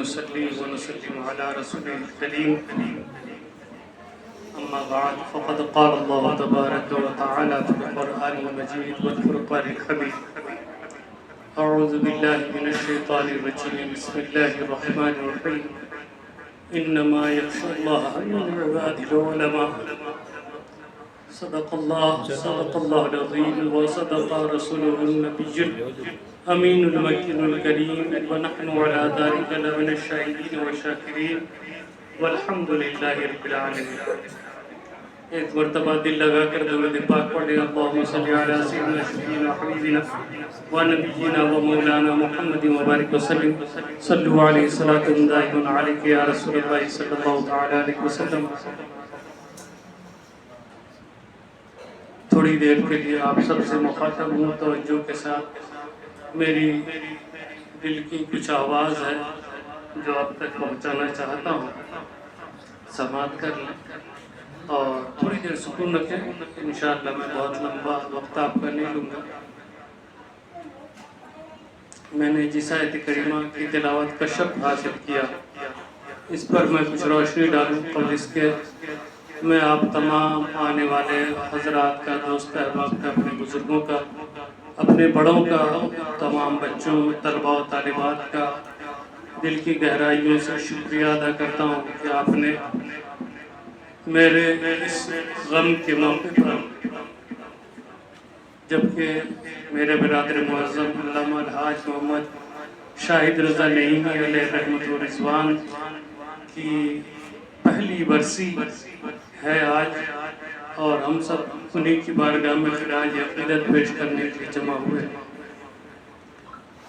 ونصلي ونسلم على رسوله الكريم أما بعد فقد قال الله تبارك وتعالى في القرآن المجيد والفرقان الحميد أعوذ بالله من الشيطان الرجيم بسم الله الرحمن الرحيم إنما يخشى الله من عباده العلماء صدق الله العظيم وصدق رسوله النبي الأمين المكين الكريم ونحن على ذلك لمن الشاهدين والشاكرين والحمد لله رب العالمين. ایک مرتبہ دل لگا کر درود پاک پڑھیں اللہم صلی علی سیدنا شفیعنا حبیبنا و نبینا و مولانا محمد مبارک وسلم صلو علیہ صلاۃ دائم علیک یا رسول اللہ صلی اللہ تعالی علیہ وسلم. تھوڑی دیر کے لیے آپ سب سے مخاطب ہوں. توجہ کے ساتھ میری دل کی کچھ آواز ہے جو آپ تک پہنچانا چاہتا ہوں. سماعت کر لیں اور تھوڑی دیر سکون رکھیں. انشاءاللہ میں بہت لمبا وقت آپ کا نہیں لوں گا. میں نے جس آیت کریمہ کی تلاوت کا شرف حاصل کیا اس پر میں کچھ روشنی ڈالوں اور اس کے میں آپ تمام آنے والے حضرات کا، دوست احباب کا، اپنے بزرگوں کا، اپنے بڑوں کا، تمام بچوں، طلباء و طالبات کا دل کی گہرائیوں سے شکریہ ادا کرتا ہوں کہ آپ نے میرے اس غم کے موقع پر، جبکہ میرے برادر معظم علامہ الحاج محمد شاہد رضا نعیمی علیہ رحمت و رضوان کی پہلی برسی ہے آج، اور ہم سب انہیں کی بارگاہ میں خراج عقیدت پیش کرنے کے لیے جمع ہوئے.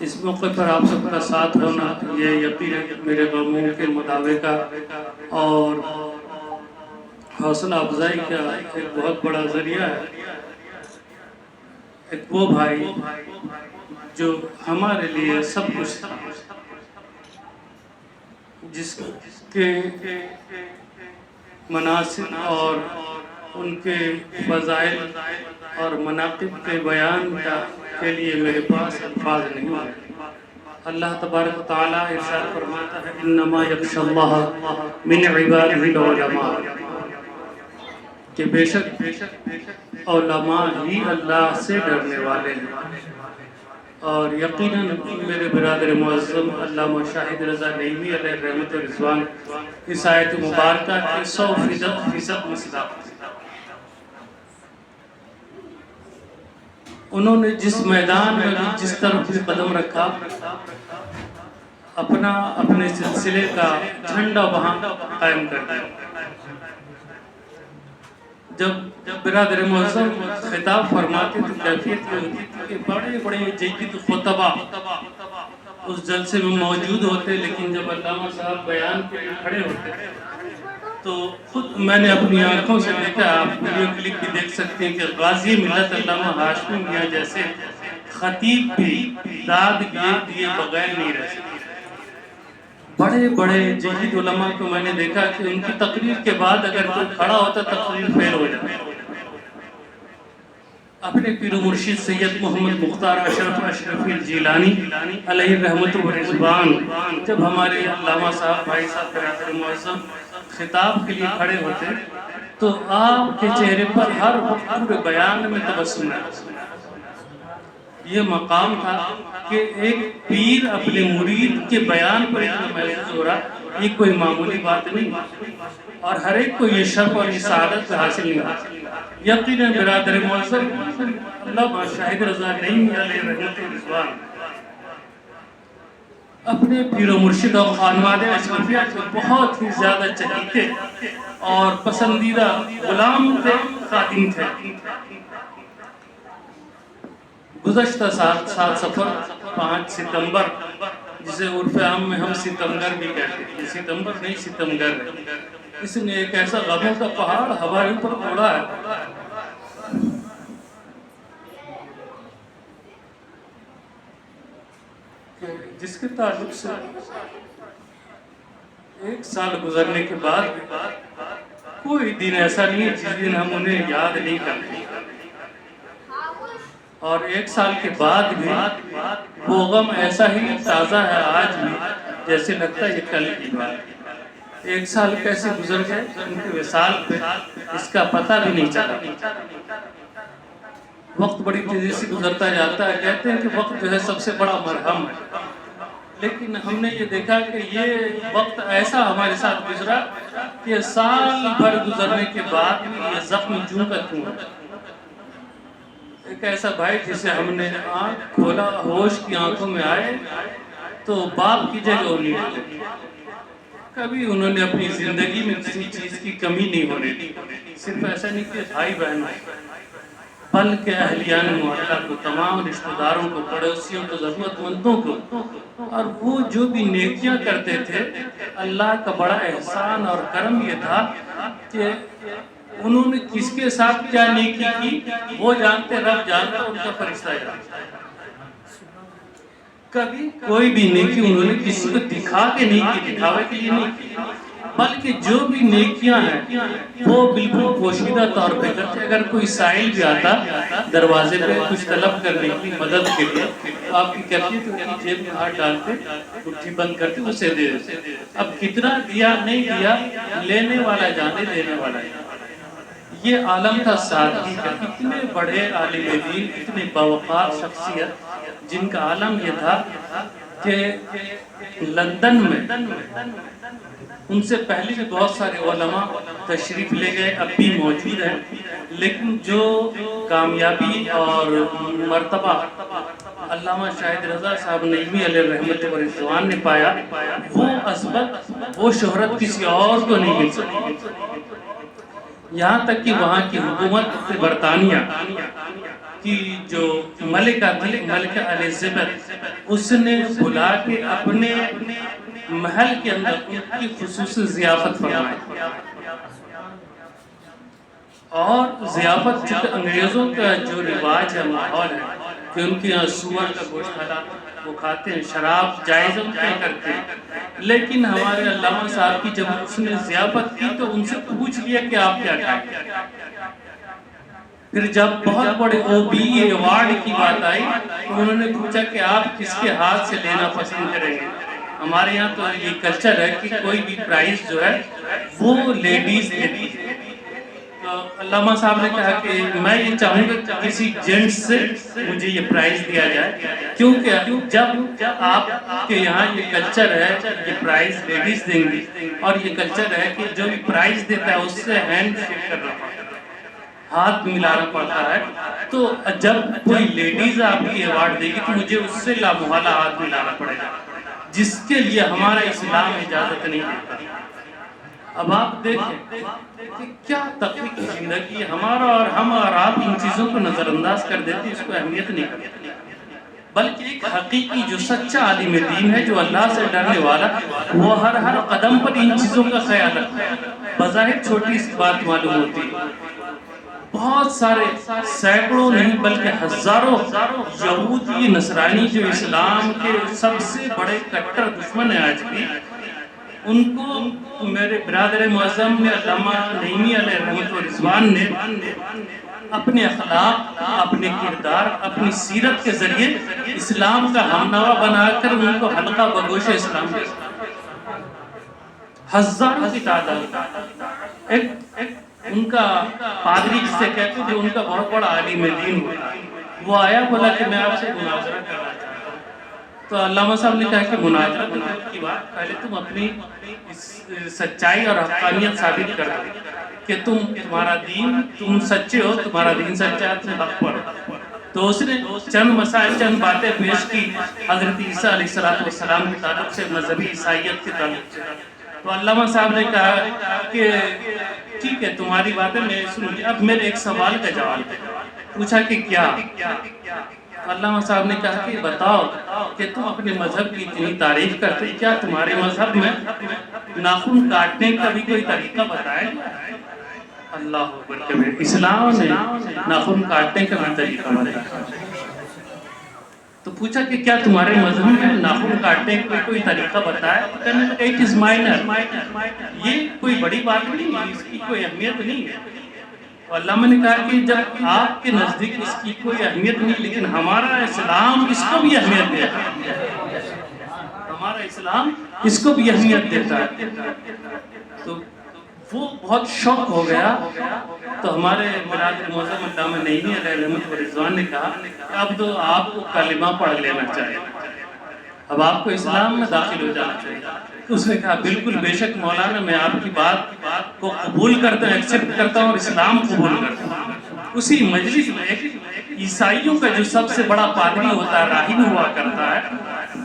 اس موقع پر آپ سب کا ساتھ ہونا یہ یقیناً میرے غموں کے مداوے کا اور حوصلہ افزائی کا ایک بہت بڑا ذریعہ ہے. ایک وہ بھائی جو ہمارے لیے سب کچھ تھا، جس کے مناسب اور ان کے فضائل اور مناقب کے بیان کے لیے میرے پاس الفاظ نہیں ہیں. اللہ تبارک و تعالیٰ ارشاد فرماتا ہے انما یخشی اللہ من عبادہ العلماء، کہ بے شک علماء ہی اللہ سے ڈرنے والے ہیں. اور یقیناً میرے برادر معظم علامہ شاہد رضا نعیمی علیہ رحمت و رضوان اس آیت مبارکہ کے 100% مصداق. انہوں نے جس میدان میں جس طرف بھی قدم رکھا اپنے سلسلے کا جھنڈا وہاں قائم کر دیا. جب برادر معظم خطاب فرماتے تو کیفیت یہ ہوتی تھی کہ بڑے بڑے جید خطبہ اس جلسے میں موجود ہوتے، لیکن جب علامہ صاحب بیان کے لیے کھڑے ہوتے تو خود میں نے اپنی آنکھوں سے دیکھا، آپ ویڈیو کلپ بھی دیکھ سکتے ہیں کہ غازی ملت علامہ ہاشمی میاں جیسے خطیب بھی داد دیے بغیر نہیں رہ سکتے. بڑے بڑے جید علماء کو میں نے دیکھا کہ ان کی تقریر کے بعد اگر کوئی کھڑا ہوتا تقریر فیل ہو جاتا. اپنے پیر و مرشد سید محمد مختار اشرف اشرفی الجیلانی علیہ رحمت و رضوان جب ہمارے علامہ صاحب بھائی صاحب برادر معظم خطاب کے لیے کھڑے ہوتے تو آپ کے چہرے پر ہر پورے بیان میں تبسم ہے. یہ مقام تھا کہ ایک پیر اپنے مرید کے بیان پر اتنا محسوس ہو رہا، یہ کوئی معمولی بات نہیں، اور ہر ایک کو یہ شرف اور یہ سعادت حاصل نہیں ہوتا. یقیناً برادر معظم علامہ شاہد رضا نعیمی علیہ رحمت و رضوان اپنے پیر و مرشد اور خانوادہ اشرفیہ کے بہت ہی زیادہ چہیتے اور پسندیدہ غلام تھے، خادم تھے. گزشتہ سال سفر 5 ستمبر جسے عرف عام میں ہم ستمگر بھی کہتے ہیں، یہ ستمبر نہیں ستمگر ہے. اس نے ایک ایسا غموں کا پہاڑ ہمارے اوپر اڑا ہے کہ جس کے تعلق سے 1 سال گزرنے کے بعد کوئی دن ایسا نہیں ہے جس دن ہم انہیں یاد نہیں کرتے. اور 1 سال کے بعد بھی وہ غم ایسا ہی تازہ ہے آج بھی جیسے لگتا ہے یہ کل کی بات. 1 سال کیسے گزر گئے ان کے وصال پہ اس کا پتہ بھی نہیں چلا. وقت بڑی تیزی سے گزرتا جاتا ہے. کہتے ہیں کہ وقت جو ہے سب سے بڑا مرہم ہے، لیکن ہم نے یہ دیکھا کہ یہ وقت ایسا ہمارے ساتھ گزرا کہ سال بھر گزرنے کے بعد بھی یہ زخم جوں کا توں. ایک ایسا بھائی جسے ہم نے آنکھ کھولا، ہوش کی آنکھوں میں آئے تو باپ کی جگہ امید لگی. کبھی انہوں نے اپنی زندگی میں کسی چیز کی کمی نہیں ہونے دی. صرف ایسا نہیں کہ بھائی بہن بلکہ اہلیان محلہ کو، تمام رشتہ داروں کو، پڑوسیوں کو، ضرورت مندوں کو. اور وہ جو بھی نیکیاں کرتے تھے، اللہ کا بڑا احسان اور کرم یہ تھا کہ انہوں نے کس کے ساتھ کیا نیکی کی وہ جانتے، رب جانتا، ان کا فرشتہ جانتا. کبھی کوئی بھی نیکی انہوں نے کسی کو دکھا کے نہیں کی، دکھاوے کے لیے نہیں کی، بلکہ جو بھی نیکیاں ہیں وہ بالکل پوشیدہ طور پہ کرتے. اگر کوئی سائل بھی آتا دروازے پہ کچھ طلب کرنے کی مدد کے لیے، آپ کی کرتی تو ان کی جیب میں ہاتھ ڈالتے، مٹھی بند کرتے، اسے دے دیتے. اب کتنا دیا نہیں دیا لینے والا جانے، دینے والا جانے. یہ عالم تھا سادگی کا. اتنے بڑے عالم دین، اتنے باوقار شخصیت جن کا عالم یہ تھا کہ لندن میں ان سے پہلے بھی بہت سارے علماء تشریف لے گئے، اب بھی موجود ہیں، لیکن جو کامیابی اور مرتبہ علامہ شاہد رضا صاحب نعیمی علیہ رحمت و رضوان نے پایا، وہ عظمت، وہ شہرت کسی اور کو نہیں مل سکی. یہاں تک کہ وہاں کی حکومت برطانیہ کی جو ملکہ تھی، ملکہ الزبتھ، اس نے بلا کے اپنے محل کے اندر ان کی خصوصی ضیافت فرمائی. اور ضیافت چونکہ انگریزوں کا جو رواج ہے، ماحول ہے کہ ان کے یہاں سور کا گوشت حلال وہ کھاتے ہیں، شراب جائز کرتے ہیں، لیکن ہمارے علامہ صاحب کی جب اس نے ضیافت کی تو ان سے پوچھ لیا کہ آپ کیا کھائیں. پھر جب بہت بڑے OBE ایوارڈ کی بات آئی تو انہوں نے پوچھا کہ آپ کس کے ہاتھ سے لینا پسند کریں گے. ہمارے یہاں تو یہ کلچر ہے کہ کوئی بھی پرائز جو ہے وہ لیڈیز دیتی ہے. تو علامہ صاحب نے کہا کہ میں یہ چاہوں گا کہ کسی جینٹس سے مجھے یہ پرائز دیا جائے، کیونکہ جب آپ کے یہاں یہ کلچر ہے یہ پرائز لیڈیز دیں گی، اور یہ کلچر ہے کہ جو بھی پرائز دیتا ہے اس سے ہینڈ شیک کرنا پڑتا ہے، ہاتھ ملانا پڑتا ہے. تو جب کوئی لیڈیز آپ کی ایوارڈ دے گی تو مجھے اس سے لامحالہ ہاتھ ملانا پڑے گا، جس کے لیے ہمارا اسلام اجازت نہیں دیتا. اب آپ دیکھیں کہ کیا تخلیقی زندگی ہے ہمارا، اور ہم اور آپ ان چیزوں کو نظر انداز کر دیتے، اس کو اہمیت نہیں کرتے. بلکہ ایک حقیقی جو سچا عالم دین ہے، جو اللہ سے ڈرنے والا، وہ ہر قدم پر ان چیزوں کا خیال رکھتا ہے. بظاہر چھوٹی سی بات معلوم ہوتی ہے، بہت سارے سینکڑوں نہیں بلکہ ہزاروں یہودی نصرانی جو اسلام کے سب سے بڑے کٹر دشمن ہیں آج بھی، ان کو میرے برادر معظم نے علامہ نعیمی علیہ رحمت و رضوان نے اپنے اخلاق، اپنے کردار، اپنی سیرت کے ذریعے اسلام کا ہمنوا بنا کر ان کو حلقہ بگوش اسلام دیا. ہزاروں کی تعداد. ایک ان کا پادری جسے کہتے جو ان کا بہت بڑا عالم دین ہوتا، وہ آیا، بولا کہ میں آپ سے مناظرہ کرنا چاہتا ہوں. تو علامہ صاحب نے کہا کہ مناظرہ کی بات، پہلے تم اپنی سچائی اور حقانیت ثابت کر دو کہ تمہارا دین، تم سچے ہو، تمہارا دین سچا ہے، تم حق پر ہو. تو اس نے چند مسائل، چند باتیں پیش کی حضرت عیسیٰ علیہ السلام کے تعلق سے، مذہبی عیسائیت کے تعلق سے. تو علامہ صاحب نے کہا کہ ٹھیک ہے تمہاری باتیں میں سنوں گی، اب میرے ایک سوال کا جواب دے. پوچھا کہ کیا؟ علامہ صاحب نے کہا کہ بتاؤ کہ تم اپنے مذہب کی اتنی تعریف کرتے، کیا تمہارے مذہب میں ناخن کاٹنے کا بھی کوئی طریقہ بتایا گیا ہے؟ اللہ اکبر کبیر. اسلام نے ناخن کاٹنے کا بھی طریقہ بتایا. تو پوچھا کہ کیا تمہارے مذہب میں ناخن کاٹنے کا کوئی طریقہ بتایا؟ تو کہنے لگا اٹ از مائنر، یہ کوئی بڑی بات نہیں ہے، اس کی کوئی اہمیت نہیں ہے. تو علامہ نے کہا کہ جب آپ کے نزدیک اس کی کوئی اہمیت نہیں، لیکن ہمارا اسلام اس کو بھی اہمیت دیتا ہے. ہمارا اسلام اس کو بھی اہمیت دیتا ہے. تو وہ بہت شوق ہو گیا. تو ہمارے برادر معظم علامہ نعیمی علیہ رحمت و رضوان نے کہا کہ اب تو آپ کو کلمہ پڑھ لینا چاہیے, اب آپ کو اسلام میں داخل ہو جانا چاہیے. تو اس نے کہا بالکل بے شک مولانا, میں آپ کی بات کو قبول کرتا ہوں, ایکسپٹ کرتا ہوں اور اسلام قبول کرتا ہوں. اسی مجلس میں عیسائیوں کا جو سب سے بڑا پادری ہوتا ہے, راہب ہوا کرتا ہے,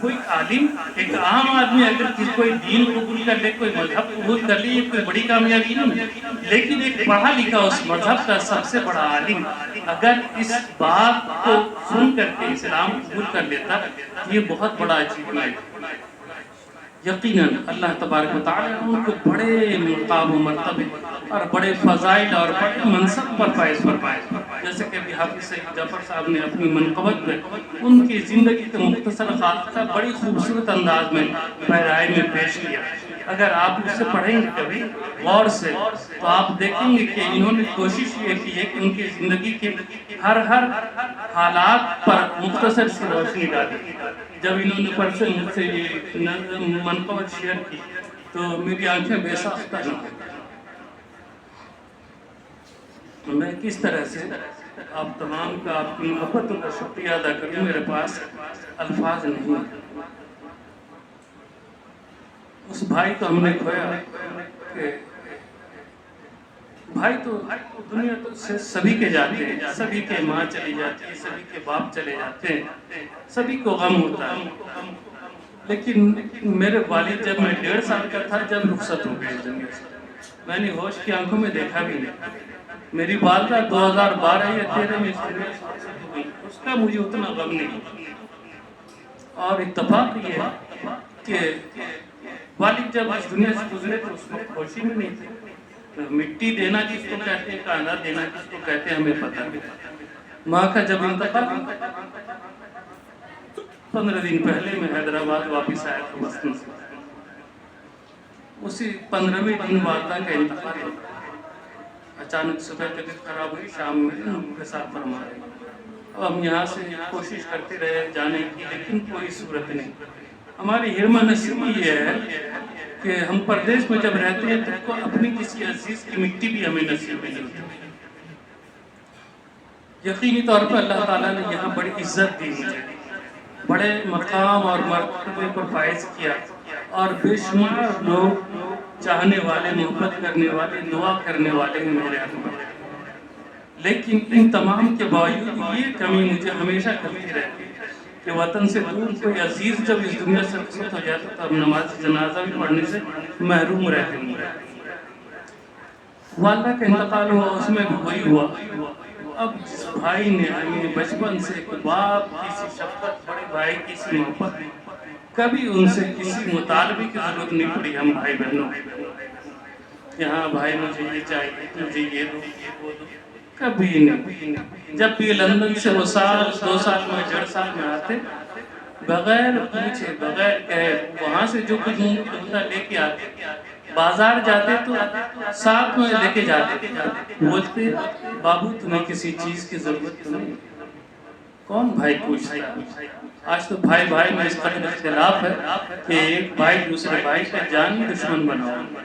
کوئی عالم, ایک عام آدمی اگر کوئی دین قبول کر لے, کوئی مذہب قبول کر لے, یہ کوئی بڑی کامیابی نہیں. لیکن ایک پڑھا لکھا اس مذہب کا سب سے بڑا عالم اگر اس بات کو سن کر کے اسلام قبول کر لیتا, یہ بہت بڑا اچیومنٹ ہے. یقیناً اللہ تبارک و تعالیٰ ان کو بڑے مقام و مرتبے اور بڑے فضائل اور بڑے منصب پر فائز فرمائے. جیسے کہ ابھی حافظ سید جعفر صاحب نے اپنی منقبت میں ان کی زندگی کے مختصر خاطرہ بڑی خوبصورت انداز میں پیرائے میں پیش کیا. اگر آپ اس سے پڑھیں گے کبھی غور سے تو آپ دیکھیں گے کہ انہوں نے کوشش یہ کی ہے کہ ان کی زندگی کے ہر حالات پر مختصر سی روشنی ڈالی. جب انہوں نے پرسے مجھ سے یہ منقبت شیئر کی تو میری آنکھیں بے ساختہ ہو گئی. میں کس طرح سے آپ تمام کا آپ کی محبتوں کا شکریہ ادا کروں, میرے پاس الفاظ نہیں. اس بھائی کو ہم نے کھویا کہ بھائی تو دنیا تو سے سبھی کے جاتے ہیں, سبھی کے ماں چلی جاتی ہے, سبھی کے باپ چلے جاتے ہیں, سبھی کو غم ہوتا ہے. لیکن میرے والد جب میں 1.5 سال کا تھا جب رخصت ہو گئی دنیا سے, میں نے ہوش کی آنکھوں میں دیکھا بھی نہیں. میری والدہ 2012 یا 2013 میں رخصت ہو گئی, اس کا مجھے اتنا غم نہیں. اور اتفاق یہ ہے کہ والد جب اس دنیا سے گزرے تو اس وقت خوشی میں نہیں تھے. مٹی دینا جس کو کہتے ہیں, کاندھا دینا جس کو کہتے ہیں, ہمیں پتہ نہیں. ماں کا جب انتقال 15 دن پہلے میں حیدرآباد واپس آیا تھا وطن سے. اسی 15ویں دن والدہ کا انتقال ہوا. اچانک صبح طبیعت خراب ہوئی, شام میں ان کے ساتھ فرما رہے. اب ہم یہاں سے کوشش کرتے رہے جانے کی, لیکن کوئی صورت نہیں. ہماری ہرما نصیبی یہ ہے کہ ہم پردیش میں جب رہتے ہیں تو اپنی کسی عزیز کی مٹی بھی ہمیں نصیب نہیں ہوتی. یقینی طور پر اللہ تعالیٰ نے یہاں بڑی عزت دی مجھے, بڑے مقام اور مرتبے پر فائز کیا, اور بے شمار لوگ چاہنے والے, محبت کرنے والے, دعا کرنے والے ہیں میرے حق میں. لیکن ان تمام کے باوجود یہ کمی مجھے ہمیشہ کھلتی رہتی ہے کہ وطن سے دور کوئی عزیز جب اس دنیا سے رخصت ہو جاتا تو ہم نماز جنازہ بھی پڑھنے سے محروم رہتے ہیں. والدہ کا انتقال ہوا, اس میں بھی وہی ہوا. اب جس بھائی نے ہمیں بچپن سے ایک باپ کی سی شفقت, بڑے بھائی کی سی محبت, کبھی ان سے کسی مطالبے کی ضرورت نہیں پڑی. ہم بھائی بہنوں کہ ہاں بھائی مجھے یہ چاہیے, مجھے یہ دو, یہ وہ دو, کبھی نہیں. جب بھی لندن سے وہ 2 سال میں 1.5 سال میں آتے, بغیر پوچھے بغیر کہے وہاں سے جو کچھ ممکن ہوتا لے کے آتے. بازار جاتے تو ساتھ میں لے کے جاتے, بولتے بابو تمہیں کسی چیز کی ضرورت نہیں. کون بھائی پوچھتا ہے؟ آج تو بھائی بھائی میں اس قدر اختلاف ہے کہ ایک بھائی دوسرے بھائی کا جانی دشمن بنا ہوا.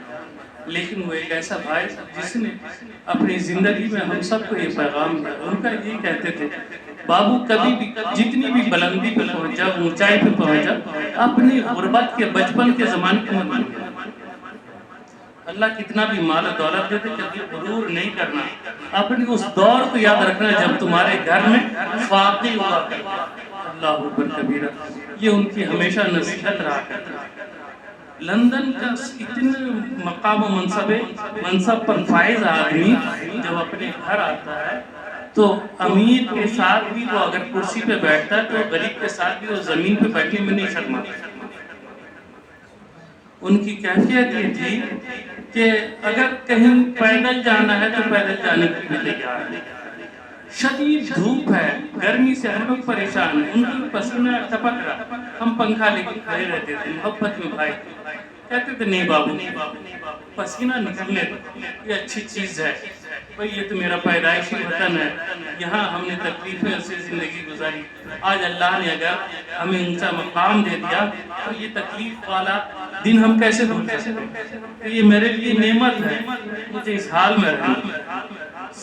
لیکن وہ ایک ایسا بھائی جس نے اپنی زندگی میں ہم سب کو یہ پیغام دیا. ان کا یہ کہتے تھے بابو کبھی بھی جتنی بھی بلندی پہ پہنچا, اونچائی پہ پہنچا, اپنی غربت کے بچپن کے زمانے کے مت بن گیا. اللہ کتنا بھی مال و دولت دیتے کبھی غرور نہیں کرنا. اپنی اس دور کو یاد رکھنا جب تمہارے گھر میں فاقی ہوا کرتا. اللہ اکبر کبیرہ, یہ ان کی ہمیشہ نصیحت رہا کرتا. لندن کا اتنے مقام و منصب پر فائز آدمی جب اپنے گھر آتا ہے تو امیر کے ساتھ بھی وہ اگر کرسی پہ بیٹھتا ہے تو غریب کے ساتھ بھی وہ زمین پہ بیٹھنے میں نہیں شرماتا. ان کی کیفیت یہ تھی کہ اگر کہیں پیدل جانا ہے تو پیدل جانے کے لیے تیار ہے. شدید دھوپ ہے, گرمی سے ہم لوگ پریشان ہیں, ان کی پسینہ ٹپک رہا, ہم پنکھا لے کے کھڑے رہتے تھے محبت میں. بھائی کہتے تھے نہیں بابو پسینہ نکلنے یہ اچھی چیز ہے, بھئی یہ تو میرا پیدائشی وطن ہے، یہاں ہم نے تکلیفیں سے زندگی گزاری، آج اللہ نے اگر ہمیں اونچا مقام دے دیا تو یہ تکلیف والا دن ہم کیسے بھول سکتے؟ تو یہ میرے لیے نعمت ہے، مجھے اس حال میں رہنا۔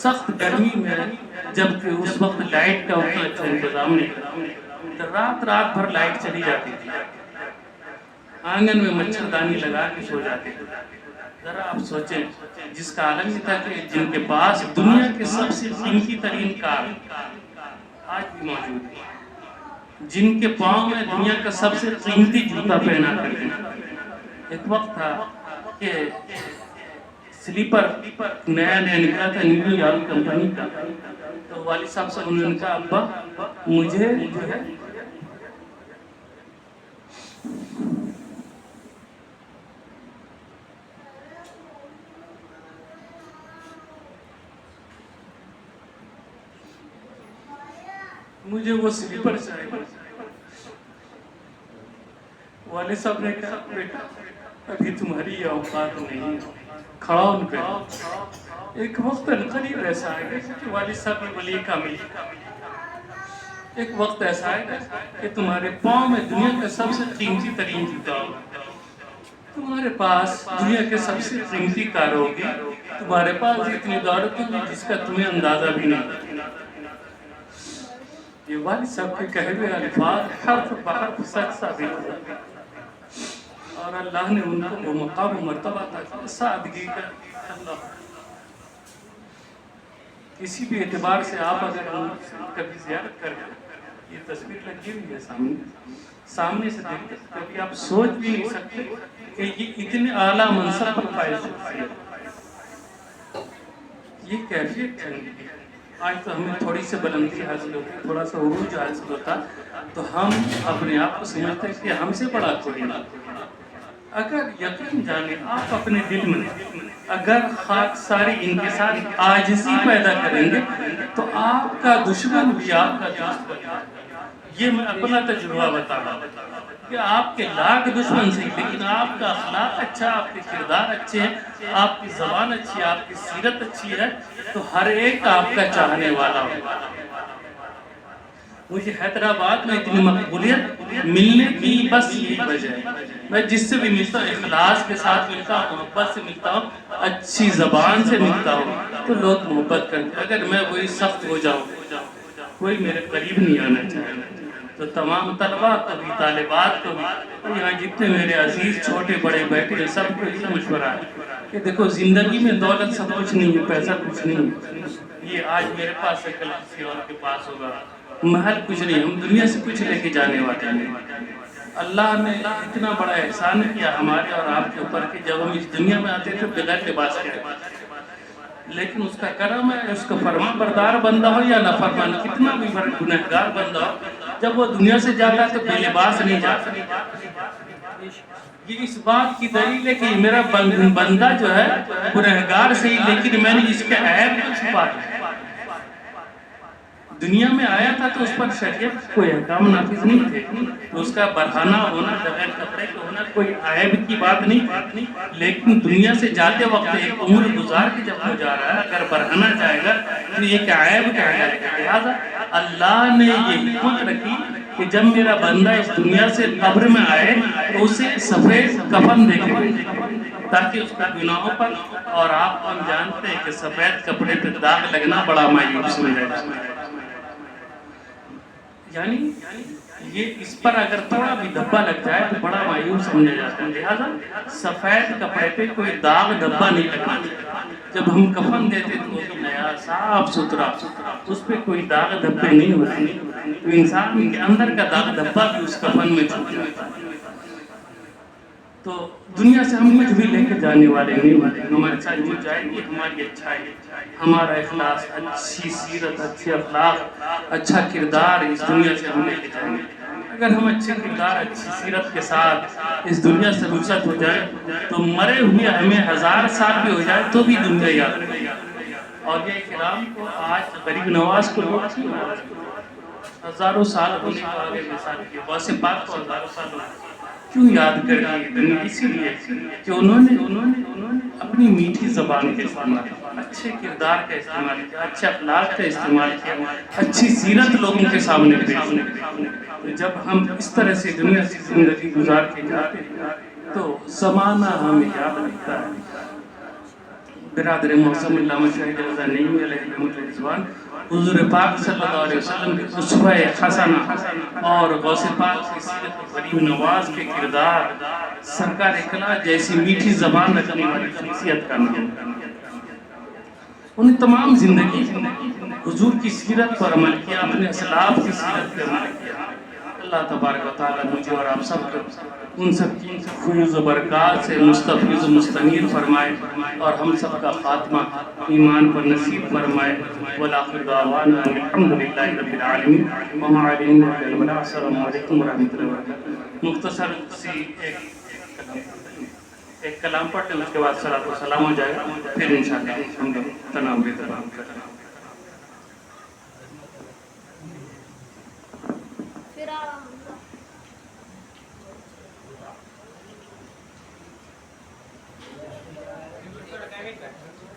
سخت گرمی میں جب اس وقت لائٹ کا اتنا اچھا انتظام نہیں، رات رات بھر لائٹ چلی جاتی تھی، آنگن میں مچھردانی لگا کے سو جاتے تھے۔ ذرا آپ سوچیں، جس کا عالم یہ تھا کہ جن کے پاس دنیا کے سب سے قیمتی ترین کار آج بھی موجود ہے، جن کے پاؤں میں دنیا کا سب سے قیمتی جوتا پہنا کرتے ہیں۔ ایک وقت تھا کہ سلیپر نیا نیا نکلا تھا نیو یارک کمپنی کا، تو والد صاحب سے انہوں نے کہا ابا مجھے جو ہے مجھے وہ سلیپر چاہیے۔ والد صاحب نے کہا بیٹا ابھی تمہاری یہ اوقات نہیں، کھڑا ان پہ۔ ایک وقت قریب ایسا آئے گا کہ والد صاحب نے ولی کامل، ایک وقت ایسا آئے گا کہ تمہارے پاؤں میں دنیا کا سب سے قیمتی ترین جوتا ہوگا، تمہارے پاس دنیا کے سب سے قیمتی کار ہوگی، تمہارے پاس اتنی دولت ہوگی جس کا تمہیں اندازہ بھی نہیں۔ یہ والد صاحب کے کہے ہوئے الفاظ حرف بحرف سچ ثابت ہوئے، اور اللہ نے ان کو وہ مقام و مرتبہ عطا کیا سادگی کا۔ اللہ کسی بھی اعتبار سے آپ اگر کبھی زیارت کریں، یہ تصویر لگی ہوئی ہے سامنے سے دیکھتے کبھی آپ سوچ بھی نہیں سکتے کہ یہ اتنے اعلیٰ منصب پر فائز ہے، یہ کیفیت ہے۔ آج تو ہمیں تھوڑی سی بلندی حاصل ہوتی ہے، تھوڑا سا عروج حاصل ہوتا، تو ہم اپنے آپ کو سمجھتے ہیں کہ ہم سے بڑا کوئی نہیں۔ اگر یقین جانے آپ اپنے دل میں اگر خاک ساری ان کے ساتھ عاجزی پیدا کریں گے تو آپ کا دشمن بھی آپ کا دوست بن جائے گا۔ یہ میں اپنا تجربہ بتا رہا ہوں کہ آپ کے لاکھ دشمن سے، لیکن آپ کا اخلاق اچھا، آپ کے کردار اچھے ہیں، آپ کی زبان اچھی ہے، آپ کی سیرت اچھی ہے، تو ہر ایک آپ کا چاہنے والا ہوگا۔ مجھے حیدرآباد میں اتنی مقبولیت ملنے کی بس یہی وجہ ہے، میں جس سے بھی ملتا ہوں اخلاص کے ساتھ ملتا ہوں، محبت سے ملتا ہوں، اچھی زبان سے ملتا ہوں تو لوگ محبت کرتے ہیں۔ اگر میں وہی سخت ہو جاؤں، کوئی میرے قریب نہیں آنا چاہے۔ تو تمام طلباء کو بھی، طالبات کو بھی، اور یہاں جتنے میرے عزیز چھوٹے بڑے بیٹھے ہیں، سب کو یہ مشورہ ہے کہ دیکھو زندگی میں دولت سب کچھ نہیں ہے، پیسہ کچھ نہیں ہے، یہ آج میرے پاس ہے کل کسی اور کے پاس ہوگا، محل کچھ نہیں، ہم دنیا سے کچھ لے کے جانے والے ہیں۔ اللہ نے اتنا بڑا احسان کیا ہمارے اور آپ کے اوپر کہ جب ہم اس دنیا میں آتے تھے بغیر لباس کے، لیکن اس کا کرم ہے، اس کا فرمان بردار بندہ ہو یا نافرمان، کتنا بھی گنہگار بندہ ہو، جب وہ دنیا سے جاتا ہے تو بے لباس نہیں جاتا۔ یہ اس بات کی دلیل ہے کہ میرا بندہ جو ہے گنہگار سے ہی، لیکن میں نے اس کے عیب کو چھپا دیا۔ دنیا میں آیا تھا تو اس پر شریعت کوئی احکام نافذ نہیں تھے، تو اس کا برہنہ ہونا، بغیر کپڑے کے ہونا کوئی عیب کی بات نہیں، لیکن دنیا سے جاتے وقت ایک عمر گزار کے جب ہو جا رہا ہے، اگر برہنہ جائے گا تو ایک عیب کہہ جائے گا۔ لہٰذا اللہ نے یہ حکمت رکھی کہ جب میرا بندہ اس دنیا سے قبر میں آئے تو اسے سفید کفن دے کے تاکہ اس کا گناہوں پر، اور آپ ہم جانتے ہیں کہ سفید کپڑے پہ داغ لگنا بڑا مایوس ہو جائے گا، یعنی یہ اس پر اگر تھوڑا بھی دھبا لگ جائے تو بڑا مایوس سمجھا جاتا ہے۔ لہٰذا سفید کپڑے پہ کوئی داغ دھبا نہیں لگنا چاہیے۔ جب ہم کفن دیتے تو وہ بھی نیا صاف ستھرا، اس پہ کوئی داغ دھبے نہیں ہوتے، تو انسان کے اندر کا داغ دھبا بھی اس کفن میں چھپ جاتا ہے۔ تو دنیا سے ہم کچھ بھی لے کے جانے والے نہیں، ہمارے ساتھ جو جائے گی ہماری اچھائی، ہمارا اخلاص، اچھی سیرت، اچھے اخلاق، اچھا کردار اس دنیا سے ہم لے کے جائیں گے۔ اگر ہم اچھے کردار، اچھی سیرت کے ساتھ اس دنیا سے رخصت ہو جائیں تو مرے ہوئے ہمیں 1000 سال بھی ہو جائے تو بھی دنیا یاد رہے گا۔ اور یہ کرام کو آج غریب نواز کو لوگ ہزاروں سال ہونے کو آگے مثال کی، غوث پاک کو 1000 سال ہونے کیوں یاد کر دی دنیا؟ اسی لیے کہ انہوں نے اپنی میٹھی زبان کا استعمال کیا، اچھے کردار کا استعمال کیا، اچھے اخلاق کا استعمال کیا، اچھی سیرت لوگوں کے سامنے پیش کی۔ جب ہم اس طرح سے دنیا سے زندگی گزار کے جاتے ہیں تو زمانہ ہمیں یاد رکھتا ہے۔ برادر معظم علامہ شاہد رضا نعیمی علیہ رحمۃ، حضور پاک صلی اللہ علیہ وسلم کے اسوہ حسنہ اور غوث پاک کی سیرت غریب نواز کے کردار، سرکار اقلا جیسی میٹھی زبان رکھنے والی شخصیت کا نام۔ انہیں تمام زندگی حضور کی سیرت پر عمل کیا، اپنے اسلاف کی سیرت پر عمل کیا۔ اللہ تبارک و تعالیٰ مجھے اور آپ سب کو ان سب کی فیض و برکات سے مستفیض و مستنیر فرمائے اور ہم سب کا خاتمہ ایمان پر نصیب فرمائے۔ وَالْآخِرُ دَعْوَانَا أَنِ الْحَمْدُ لِلَّهِ رَبِّ الْعَالَمِينَ وَمَا عَلَيْنَا إِلَّا الْبَلَاغُ۔ السلام علیکم ورحمۃ اللہ وبرکاتہ۔ مختصر سی ایک کلام پڑھ لیں، اس کے بعد صلاۃ و سلام ہو جائے گا، پھر انشاءاللہ ہم لوگ تناول تمام کریں گے۔ Gracias.